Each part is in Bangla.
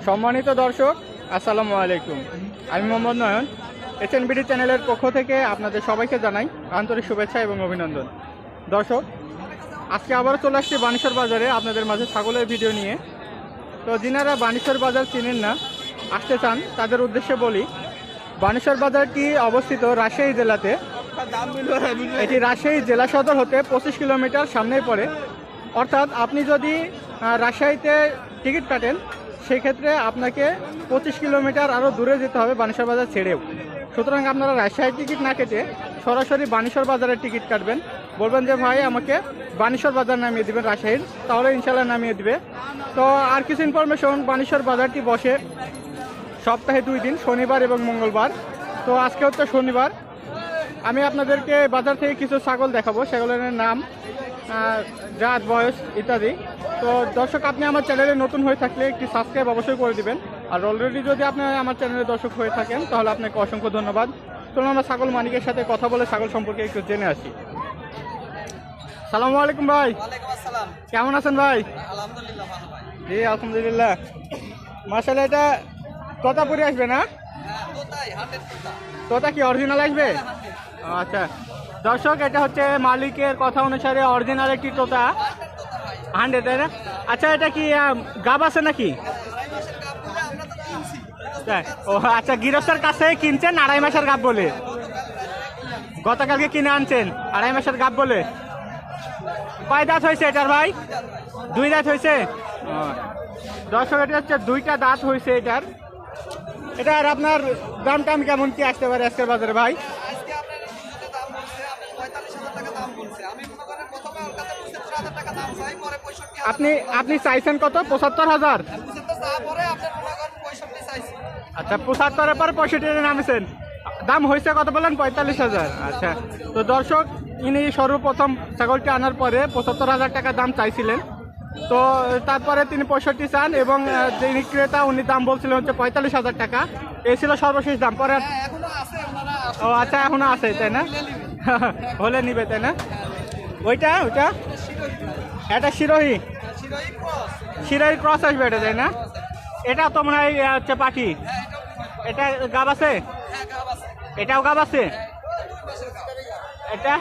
সম্মানিত দর্শক, আসসালামু আলাইকুম। আমি মোহাম্মদ নয়ন, SNBD চ্যানেলের পক্ষ থেকে আপনাদের সবাইকে জানাই আন্তরিক শুভেচ্ছা এবং অভিনন্দন। দর্শক, আজকে আবারও চলে আসছি বানেশ্বর বাজারে আপনাদের মাঝে ছাগলের ভিডিও নিয়ে। তো যিনারা বানেশ্বর বাজার চিনেন না, আসতে চান, তাদের উদ্দেশ্যে বলি, বানেশ্বর বাজারটি অবস্থিত রাজশাহী জেলাতে। এটি রাজশাহী জেলা সদর হতে 25 কিলোমিটার সামনেই পড়ে। অর্থাৎ আপনি যদি রাজশাহীতে টিকিট কাটেন, সেক্ষেত্রে আপনাকে 25 কিলোমিটার আরও দূরে যেতে হবে বানেশ্বর বাজার ছেড়েও। সুতরাং আপনারা রাজশাহীর টিকিট না কেটে সরাসরি বানেশ্বর বাজারের টিকিট কাটবেন। বলবেন যে ভাই আমাকে বানেশ্বর বাজার নামিয়ে দেবেন রাজশাহীর, তাহলে ইনশাল্লাহ নামিয়ে দিবে। তো আর কিছু ইনফরমেশন, বানেশ্বর বাজারটি বসে সপ্তাহে 2 দিন, শনিবার এবং মঙ্গলবার। তো আজকে হচ্ছে শনিবার। আমি আপনাদেরকে বাজার থেকে কিছু ছাগল দেখাবো, সেগুলোর নাম, জাত, বয়স ইত্যাদি। তো দর্শক, আপনি আমার চ্যানেলে নতুন হয়ে থাকলে একটি সাবস্ক্রাইব অবশ্যই করে দিবেন। আর অলরেডি যদি আপনি আমার চ্যানেলে দর্শক হয়ে থাকেন, তাহলে আপনাকে অসংখ্য ধন্যবাদ। চলুন আমরা ছাগল মালিকের সাথে কথা বলে ছাগল সম্পর্কে একটু জেনে আসি। সালামু আলাইকুম ভাই। ওয়ালাইকুম আসসালাম। কেমন আছেন ভাই? আলহামদুলিল্লাহ ভালো ভাই। জি আলহামদুলিল্লাহ। মাশাআল্লাহ, এটা তোতাপুরি আসবে না? হ্যাঁ, তোতাই 100 তোতা। তোতা কি অরিজিনাল আসবে? আচ্ছা দর্শক, এটা হচ্ছে মালিকের কথা অনুসারে অরিজিনাল একটি তোতা, 100, তাই না? আচ্ছা, এটা কি গাব আছে নাকি? আড়াই মাসের গাব বলে আমরা তো কিনছি। তাই? ও আচ্ছা, গৃহস্থের কাছে কিনছেন 2.5 মাসের গাব বলে? গতকালকে কিনে আনছেন 2.5 মাসের গাব বলে? কয় দাঁত হয়েছে এটার ভাই? 2 দাঁত হয়েছে। দর্শক, এটা হচ্ছে 2টা দাঁত হয়েছে এটার। এটার আপনার দাম টাম কেমন কি আসতে পারে আজকের বাজারে ভাই? আজকে আপনার দুধের দাম বলছে, আপনার 45,000 টাকা দাম বলছে। আমি মনে করেন প্রথমে ওর কাছে 75,000 টাকা দাম চাই, পরে 65,000। আপনি চাইছেন কত? 75,000? 75 চা পরে আপনার মনে করেন 65 চাইছি। আচ্ছা, 75-এর পর 65 নামেছেন। দাম হয়েছে কত বলেন? 45,000। আচ্ছা, তো দর্শক, ইনি সর্বপ্রথম ছাগলটি আনার পরে 75,000 টাকা দাম চাইছিলেন। তো তারপরে তিনি 65 চান, এবং যিনি ক্রেতা উনি দাম বলছিলেন হচ্ছে 45,000 টাকা। এই ছিল সর্বশেষ দাম। পরে হ্যাঁ, এখনো আছে, ওনারা আছে। ও আচ্ছা, এখনো আছে, তাই না? হলে নিবে, তাই না? ওইটা এটা শিরোহী শিরোহী ক্রস আসবে এটা, তাই না? এটা তো মনে হয় হচ্ছে পাখি। এটা গাব আছে? হ্যাঁ, গাব আছে। এটাও গাব আছে? 2 মাসের গাব। এটা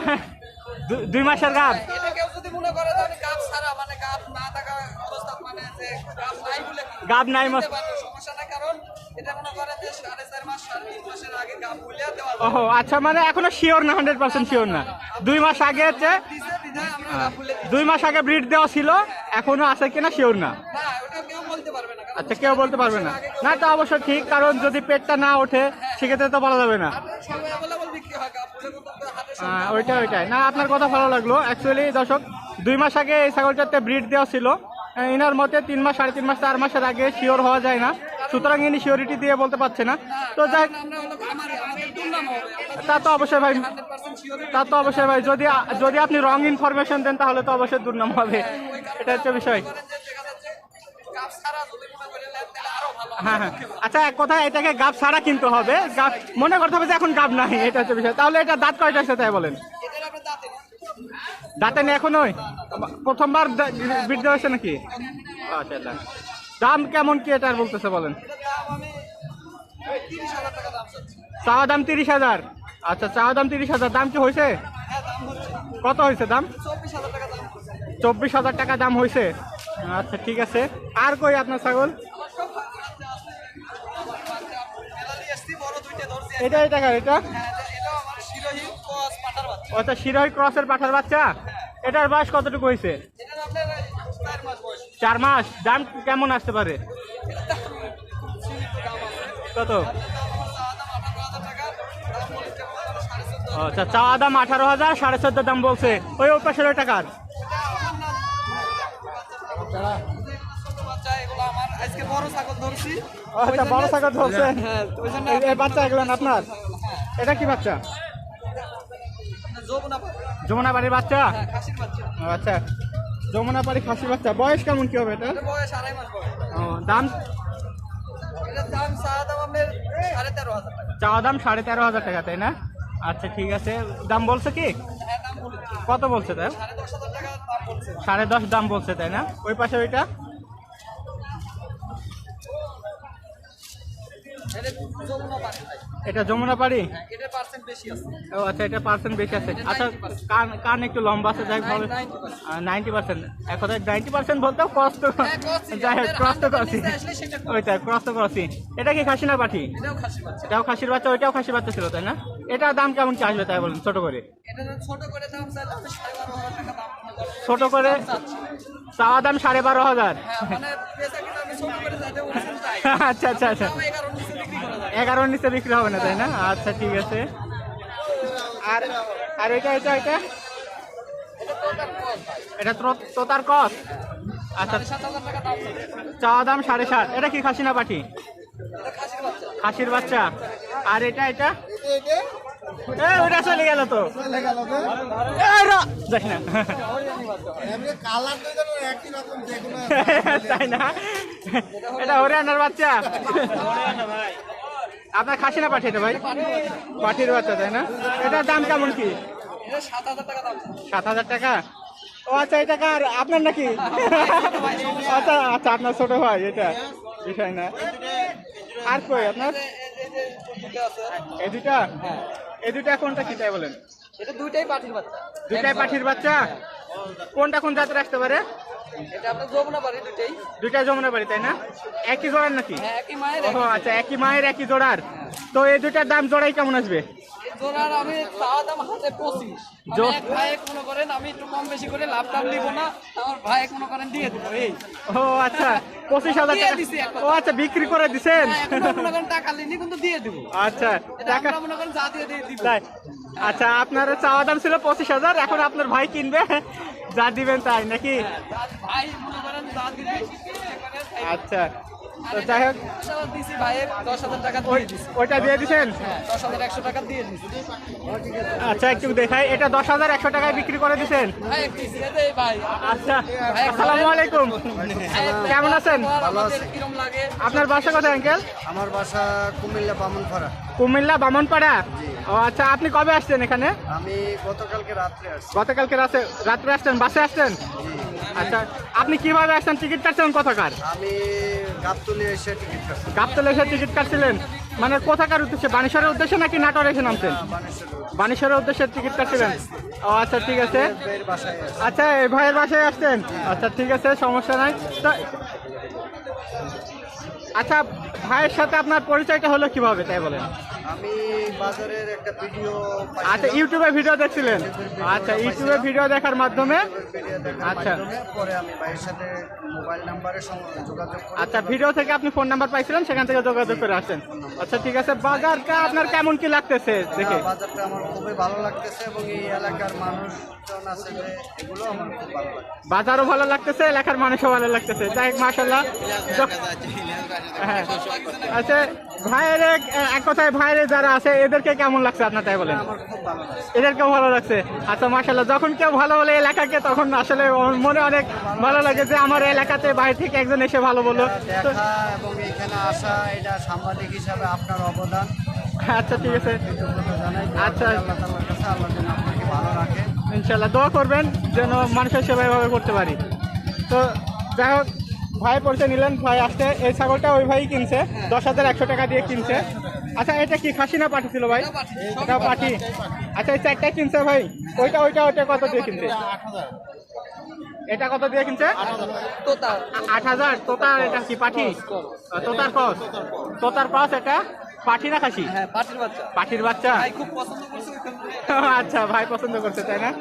2 মাসের গাব। এটা কেউ যদি মনে করে যে আমি গাব ছাড়া, মানে গাব না থাকা অবস্থা, মানে যে গাব নাই বলে গাব নাই দিতে পারবে, সমস্যা নাই। কারণ এটা মনে করে যে 4.5 মাস 3 মাসের আগে গাব বলে দেওয়া যায়। ওহো আচ্ছা, মানে এখনো শিওর না, 100% শিওর না। 2 মাস আগে হচ্ছে, দিছে বিধায় আমরা গাব বলে দিই। 2 মাস আগে ব্রিড দেওয়া ছিল, এখনো আছে কিনা শিওর না। না, ওটা কেউ বলতে পারবে না। কারণ আচ্ছা, কেউ বলতে পারবে না। না, তো অবশ্যই ঠিক, কারণ যদি পেটটা না ওঠে সেক্ষেত্রে তো বলা যাবে না। সবাই অ্যাভেলেবল বিক্রি হয় গাব বলে, কিন্তু হাতে ওইটাই না, আপনার কথা ভালো লাগলো। অ্যাকচুয়ালি দর্শক, 2 মাস আগে এই ছাগলটাতে ব্রিড দেওয়া ছিল। ইনার মতে 3 মাস, 3.5 মাস, 4 মাসের আগে শিওর হওয়া যায় না, সুতরাং ইনি শিওরিটি দিয়ে বলতে পারছে না। তো যাই, আমরা হলো আমাদের তুলনা হবে। তা তো অবশ্যই ভাই, 100% শিওর। যদি আপনি রং ইনফরমেশন দেন, তাহলে তো অবশ্যই দুর্নাম হবে। এটা হচ্ছে বিষয়। করেন যে দেখা যাচ্ছে গাব ছাড়া যদি মনে করে নেন, তাহলে আরো ভালো। হ্যাঁ হ্যাঁ, আচ্ছা, এক কথা, এটাকে গাব ছাড়া কিনতে হবে। গাব মনে করতে হবে যে এখন গাব নাই, এটা হচ্ছে বিষয়। তাহলে এটা দাঁত কয়টা আছে তাই বলেন? এটার আপনার দাঁতে না। দাঁতে নেই এখনোই? প্রথমবার ব্রিড দেওয়া হয়েছে নাকি? আচ্ছা, দাম কেমন কি এটার বলতেছে বলেন? এটার দাম আমি 30,000 টাকা দাম চাচ্ছি। চাওয়া দাম 30,000? আচ্ছা, চাওয়া দাম 30,000। দাম কি হয়েছে? হ্যাঁ, দাম হচ্ছে কত হয়েছে দাম? 24,000 টাকা দাম হচ্ছে। 24,000 টাকা দাম হয়েছে। আচ্ছা, ঠিক আছে। আর কই আপনার ছাগল? আমার সব বাচ্চা আছে। আমার বাচ্চা মেলা নিয়ে এসছি, বড় 2টা ধরছি। এটা এটা হ্যাঁ, এটাও আমার শিরোহী ক্রস পাঠার বাচ্চা। আচ্ছা, শিরোহী ক্রসের পাঠার বাচ্চা। এটার বয়স কতটুকু হয়েছে? এটার আপনার 4 মাস বয়স। 4 মাস। দাম কেমন আসতে পারে? এটার দাম সীমিত দাম আছে। কত? দাম আমার চাওয়া দাম 18,000 টাকা, দাম বলছে 14,500। আচ্ছা, চাওয়া দাম 18,000, 14,500 দাম বলছে। ওই পাশের ওই টাকার ছোট বাচ্চা এগুলো আমার। আজকে বড় ছাগল ধরছি। আচ্ছা, বড় ছাগল ধরছে। হ্যাঁ, ওই জন্য এই বাচ্চা এগুলো আপনার? হ্যাঁ, এটা কি বাচ্চা? যমুনা পাখি। যমুনা বাড়ির বাচ্চা? হ্যাঁ, খাসির বাচ্চা। আচ্ছা, যমুনা বাড়ি খাসি বাচ্চা। বয়স কেমন কি হবে এটা? এটার বয়স 2.5 মাস বয়স। দাম? এটার দাম চাওয়া দাম আপনার 13,500 টাকা। চাওয়া দাম 13,500 টাকা, তাই না? আচ্ছা, ঠিক আছে। দাম বলছে কি? হ্যাঁ, দাম বলেছি। কত বলছে তাই? 10,500 টাকা দাম বলছে। 10.5 দাম বলছে, তাই না? ওই পাশে ওইটা এটা যমুনা পানি ভাই। এটা যমুনা পাড়ি? হ্যাঁ, এটার পার্সেন্ট বেশি আছে। ও আচ্ছা, এটা পার্সেন্ট বেশি আছে। আচ্ছা, কান একটু লম্বা আছে, যাই হোক 90%। এখন 90% বলতেও কষ্ট, হ্যাঁ, করছি। যাই হোক ক্রস তো করছি, নিচে আসলে সেটা করছি। ওইটা ক্রস তো করছি। এটা কি খাসি না পাঠি? এটাও খাসি বাচ্চা। এটাও খাসির বাচ্চা, ওইটাও খাসির বাচ্চা ছিল তাই না? এটার দাম কেমন কি আসবে তাই বলুন, ছোট করে? এটা ছোট করে দাম চাইলে আমি 12,500 টাকা দাম করব। ছোট করে চাচ্ছি। চাওয়া দাম 12,500। হ্যাঁ, মানে বেচা কিনা আমি ছোট করে চাইতে বলছি তাই। আচ্ছা আচ্ছা আচ্ছা, তাও 11 নিচে বিক্রি করা যায়। 11 নিচে বিক্রি হবে না তাই না? আচ্ছা ঠিক আছে। আর আর এটা এটা এটা এটা তোতার কস ভাই। এটা তোতার কস? আচ্ছা, 7,500 টাকা দাম চাইছে। চাওয়া দাম 7,500। এটা কি খাসি না পাঠি? এটা খাসির বাচ্চা। খাসির বাচ্চা। আর এটা এটা ওটা চলে গেল তো, এই র, যাস না। তাই না? এটা হরিয়ানার বাচ্চা। আপনার খাসি না পাঠি এটা ভাই? পাঠির বাচ্চা তাই না? এটার দাম কেমন কি? এটা 7,000 টাকা দাম চাইছে। 7,000 টাকা? ও আচ্ছা, এটা কার, আপনার নাকি? আচ্ছা আচ্ছা, আপনার ছোট ভাই, এটা বিষয় না। আর কই আপনার এই যে দুটো আছে। এই দুটা? হ্যাঁ, এই দুটা কোনটা কি তাই বলেন? এটা দুইটাই পাটির বাচ্চা। দুটাই পাঠির বাচ্চা? কোনটা কোন জাতের আসতে পারে? এটা আপনার যমুনা বাড়ি দুইটাই। দুইটা যমুনা বাড়ি তাই না? একই জোড়ার নাকি? হ্যাঁ, একই মায়ের ও আচ্ছা, একই মায়ের একই জোড়ার। তো এই দুটার দাম জোড়াই কেমন আসবে? এই জোড়ার আমি চাওয়া দাম হাতে 25। আমি এক ভাই মনে করেন আমি একটু কম বেশি করে লাভ টাম দিব না, আমার ভাই মনে করেন দিয়ে দেবো এই। ও আচ্ছা, 25,000 দিয়ে টাকা। দিছি একবার। ও আচ্ছা, বিক্রি করে দিছেন? হ্যাঁ, এখনো মনে করেন টাকা লিনি কিন্তু দিয়ে দেবো। আচ্ছা, এটা টাকা আমরা মনে করেন যা দিয়ে দিয়ে দিব। তাই? আচ্ছা, আপনার চাওয়া দাম ছিল 25,000, এখন আপনার ভাই কিনবে, যা দিবেন তাই নাকি? আর ভাই মনে করেন যা দিবে আচ্ছা, তো যাই হোক, দিছি ভাই 10,000 টাকা দিয়ে দিছি। ওইটা দিয়ে দিছেন? হ্যাঁ, 10,100 টাকা দিয়ে দিছি। আচ্ছা, একটু দেখাই, এটা 10,100 টাকায় বিক্রি করে দিছেন? ভাই দিছি এই ভাই। আচ্ছা, আসসালামু আলাইকুম, কেমন আছেন? আমাদের কিরম লাগে? আপনার বাসা কোথায় আঙ্কেল? আমার বাসা কুমিল্লা বামনপাড়া। কুমিল্লা বামনপাড়া? ও আচ্ছা, আপনি কবে আসছেন এখানে? আমি গতকালকে রাত্রে আসছি। গতকালকে রাত্রে আসছেন, বাসে আসছেন? আচ্ছা, আপনি কিভাবে আসছেন? টিকিট কাটছেন কোথাকার? আমি গাবতলি এসে টিকিট কাটছি। গাবতলে এসে টিকিট কাটছিলেন? মানে কোথাকার উদ্দেশ্যে, বানেশ্বরের উদ্দেশ্যে নাকি নাটোর এসে নামছেন? বানেশ্বরের উদ্দেশ্যে টিকিট কাটছিলেন? ও আচ্ছা ঠিক আছে। বের বাসায় আসছি। আচ্ছা, এই ভাইয়ের বাসায় আসছেন? আচ্ছা ঠিক আছে, সমস্যা নাই। তো আচ্ছা, ভাইয়ের সাথে আপনার পরিচয়টা হলো কিভাবে তাই বলেন? আমি বাজারের একটা ভিডিও আচ্ছা, ইউটিউবে ভিডিও দেখছিলেন? আচ্ছা, ইউটিউবে ভিডিও দেখার মাধ্যমে? আচ্ছা পরে আমি ভাইয়ের সাথে মোবাইল নাম্বারে যোগাযোগ করি। আচ্ছা, ভিডিও থেকে আপনি ফোন নাম্বার পাইছিলেন, সেখান থেকে যোগাযোগ করে আসছেন। আচ্ছা ঠিক আছে, বাজারটা আপনার কেমন কি লাগতেছে দেখে? বাজারটা আমার খুবই ভালো লাগতেছে এবং এই এলাকার মানুষজন আছে যে এগুলো আমার খুব ভালো লাগছে। বাজারও ভালো লাগতেছে, এলাকার মানুষও ভালো লাগতেছে, যাই হোক মাশাআল্লাহ। হ্যাঁ, আচ্ছা, ভাইয়ের এক কথায় ভাইয়ের যারা আছে এদেরকে কেমন লাগছে আপনার তাই বলেন? আমার খুব ভালো লাগছে। এদেরকেও ভালো লাগছে। আচ্ছা মাশাআল্লাহ, যখন কেউ ভালো বলে এলাকাকে, তখন আসলে মনে অনেক ভালো লাগে যে আমার এলাকাতে বাইরে থেকে একজন এসে ভালো বললো। তো দেখা এবং এখানে আসা, এটা সাংবাদিক হিসাবে আপনার অবদান। আচ্ছা ঠিক আছে, কৃতজ্ঞতা জানাই। আচ্ছা। আল্লাহ তাআলার কাছে আল্লাহ যেন আপনাকে ভালো রাখে। ইনশাল্লাহ দোয়া করবেন যেন মানুষের সেবা এভাবে করতে পারি। তো যাই হোক, ভাই পরিচয় নিলেন, ভাই আসছে। এই ছাগলটা ওই ভাই কিনছে, 10,100 টাকা দিয়ে কিনছে। আচ্ছা, এটা কি খাসি না পাঠি ছিল ভাই? এটা পাঠি। আচ্ছা, এই চারটাই কিনছে ভাই? ওইটা ওইটা ওইটা কত দিয়ে কিনছে? এটা কত দিয়ে কিনছে? তোতা 8,000। তোতার এটা কি পাঠি? তোতার ক্রস? তোতার ক্রস এটা পাঠি না খাসি? হ্যাঁ, পাটির বাচ্চা। পাঠির বাচ্চা? ভাই খুব পছন্দ করছে ওইখানে। আচ্ছা, ভাই পছন্দ করছে তাই না?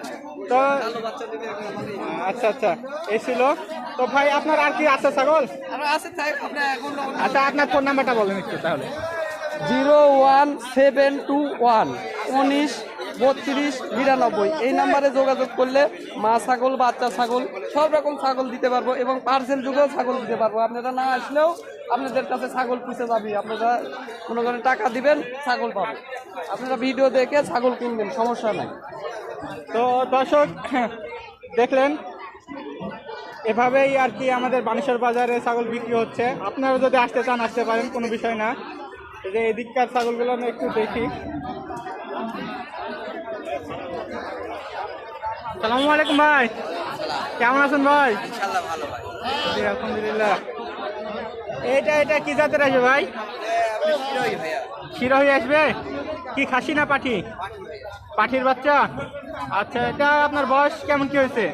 তো ভালো বাচ্চা দিবে এখন। আচ্ছা আচ্ছা, এই ছিল। তো ভাই আপনার আর কি আছে ছাগল? আর আছে তাই আপনি এখন আচ্ছা, আপনার ফোন নাম্বারটা বলেন একটু তাহলে। 01721 19 32 99 এই নাম্বারে যোগাযোগ করলে মা ছাগল, বাচ্চা ছাগল, সব রকম ছাগল দিতে পারবো এবং পার্সেল যুগেও ছাগল দিতে পারবো। আপনারা না আসলেও আপনাদের কাছে ছাগল পুষে যাবে। আপনারা মনে করেন টাকা দিবেন, ছাগল পাবেন। আপনারা ভিডিও দেখে ছাগল কিনবেন, সমস্যা নাই। তো দর্শক দেখলেন, এভাবেই আর কি আমাদের বানেশ্বর বাজারে ছাগল বিক্রি হচ্ছে। আপনারা যদি আসতে চান আসতে পারেন, কোনো বিষয় না। এই যে এদিককার ছাগলগুলো আমি একটু দেখি। আসসালামু আলাইকুম ভাই, কেমন আছেন ভাই? ইনশাআল্লাহ ভালো ভাই। জি, আলহামদুলিল্লাহ। এটা কি জাতের আছে ভাই? শিরোহী আসবে কি খাসি না পাঠি? পাঠির বাচ্চা। আচ্ছা, এটা আপনার বয়স কেমন কি হয়েছে?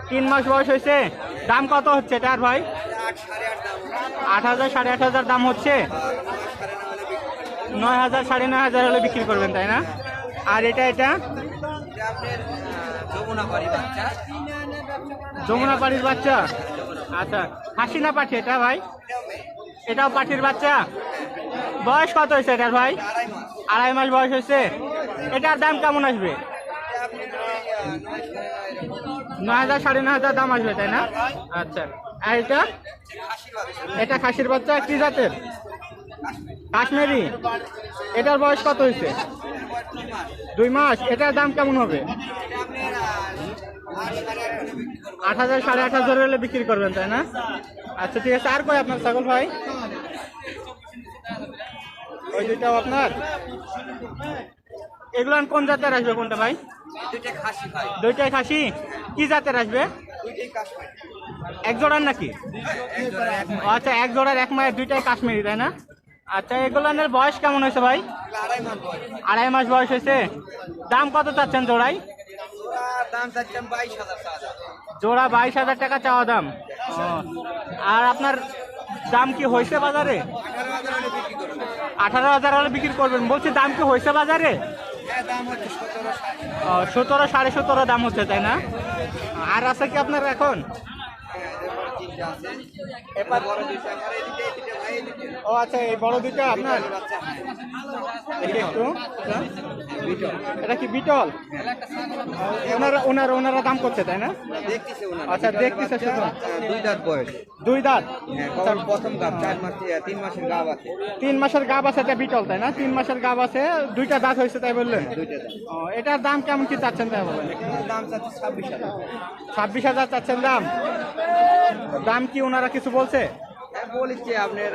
3 মাস বয়স হয়েছে। দাম কত হচ্ছে এটার ভাই? 8,000 8,500 দাম হচ্ছে। 9,000 9,500 হলে বিক্রি করবেন তাই না? আর এটা যমুনা পাড়ির বাচ্চা। আচ্ছা, খাসি না পাঠি এটা ভাই? এটাও পাঠির বাচ্চা। বয়স কত হয়েছে এটার ভাই? 2.5 মাস বয়স হয়েছে। এটার দাম কেমন আসবে? 9,000 9,500 দাম আসবে তাই না? আচ্ছা, আর এটা খাসির বাচ্চা। কি জাতের? কাশ্মীরি। এটার বয়স কত হয়েছে? 2 মাস। এটার দাম কেমন হবে? 8,000 8,500 হলে বিক্রি করবেন তাই না? আচ্ছা, ঠিক আছে। আর কই আপনার ছাগল ভাই? ওই দুইটাও আপনার। এগুলো কোন জাতের আসবে কোনটা ভাই? দুইটাই খাসি। কি জাতের আসবে? এক জোড়ার নাকি? আচ্ছা, এক জোড়ার এক মায়ের দুইটাই কাশ্মীরি তাই না? আচ্ছা, এগুলোর বয়স কেমন হয়েছে ভাই? 2.5 মাস বয়স হয়েছে। দাম কত চাচ্ছেন জোড়াই? জোড়া 22,000 টাকা চাওয়া দাম। আর আপনার দাম কি হয়েছে বাজারে? 18,000 হলে বিক্রি করবেন বলছি। দাম কি হয়েছে বাজারে? 17 17.5 দাম হচ্ছে তাই না? আর আছে কি আপনার এখন? ও আচ্ছা, এই বড় দুইটা আপনার। একটু এটা কি বিটল? ওনারা দাম করছে তাই না? আচ্ছা, দেখতেছে শুধু। 2 দাঁত বয়স। 2 দাঁত। প্রথম গাব 3 মাসের গাব আছে। 3 মাসের গাব আছে। এটা বিটল তাই না? 3 মাসের গাব আছে, 2টা দাঁত হয়েছে তাই বললেন? 2টা দাঁত। এটার দাম কেমন কি চাচ্ছেন তাই বলেন? দাম চাচ্ছে 26,000। 26,000 চাচ্ছেন দাম। দাম কি ওনারা কিছু বলছে? বলেছে আপনার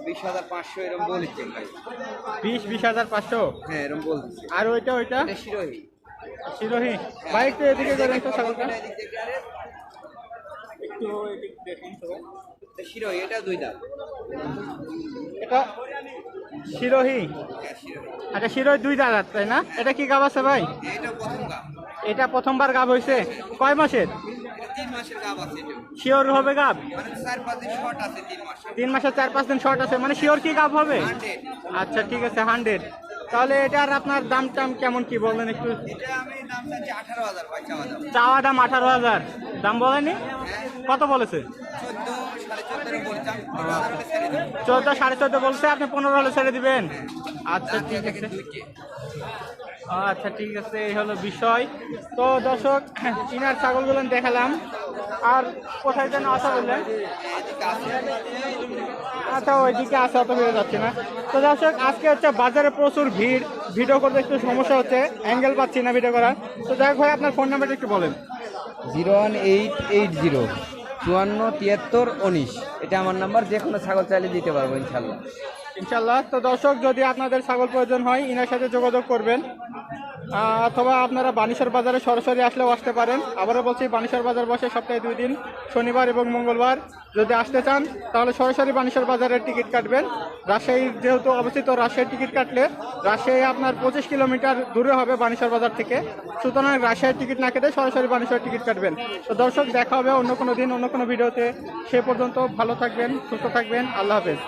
20,500 এরকম বলেছে ভাই। 20,500। হ্যাঁ, এরকম বলছে। আর ওইটা শিরোহী ভাই একটু এদিকে করেন তো ছাগলটা। একটু এদিক দেখুন তো। শিরোহী, এটা 2 দাঁত। এটা শিরোহী। আচ্ছা, শিরোহী 2 দাঁত তাই না? এটা কি গাব আছে ভাই? এটা প্রথম গাব। এটা প্রথমবার গাব হয়েছে। কয় মাসের? 3 মাসের গাব আছে। শিওর হবে গাব? মানে 4-5 দিন শর্ট আছে। 3 মাসে। 3 মাসে 4-5 দিন শর্ট আছে, মানে শিওর কি গাব হবে? 100। আচ্ছা, ঠিক আছে 100। তাহলে এটার আপনার দাম টাম কেমন কি বললেন একটু? এটা আমি দাম চাচ্ছি 18,000 ভাই, চাওয়া দাম। চাওয়া দাম 18,000। দাম বলেনি? কত বলেছে? 14 14.5 বলছে। আপনি 15 হলে ছেড়ে দিবেন? আচ্ছা, ঠিক আছে। আচ্ছা, ঠিক আছে। এই হলো বিষয়। তো দর্শক, ইনার ছাগলগুলো দেখালাম। আর কোথায় যেন আসা বললেন? আচ্ছা, ওইদিকে আসা অত হয়ে যাচ্ছে না। তো দর্শক, আজকে হচ্ছে বাজারে প্রচুর ভিড়। ভিডিও করতে একটু সমস্যা হচ্ছে, অ্যাঙ্গেল পাচ্ছি না ভিডিও করার। তো যাই হোক ভাই, আপনার ফোন নাম্বারটা একটু বলেন। 01880 54 73 19। এটা আমার নাম্বার। যে কোনো ছাগল চাইলে দিতে পারবো ইনশাল্লাহ। ইনশাল্লাহ। তো দর্শক, যদি আপনাদের ছাগল প্রয়োজন হয় ইনার সাথে যোগাযোগ করবেন, অথবা আপনারা বানেশ্বর বাজারে সরাসরি আসলেও আসতে পারেন। আবারও বলছি, বানেশ্বর বাজার বসে সপ্তাহে 2 দিন, শনিবার এবং মঙ্গলবার। যদি আসতে চান তাহলে সরাসরি বানেশ্বর বাজারের টিকিট কাটবেন। রাজশাহীর যেহেতু অবস্থিত, রাজশাহীর টিকিট কাটলে রাজশাহী আপনার 25 কিলোমিটার দূরে হবে বানেশ্বর বাজার থেকে। সুতরাং রাজশাহীর টিকিট না কেটে সরাসরি বানেশ্বর টিকিট কাটবেন। তো দর্শক, দেখা হবে অন্য কোনো দিন অন্য কোনো ভিডিওতে। সে পর্যন্ত ভালো থাকবেন, সুস্থ থাকবেন। আল্লাহ হাফেজ।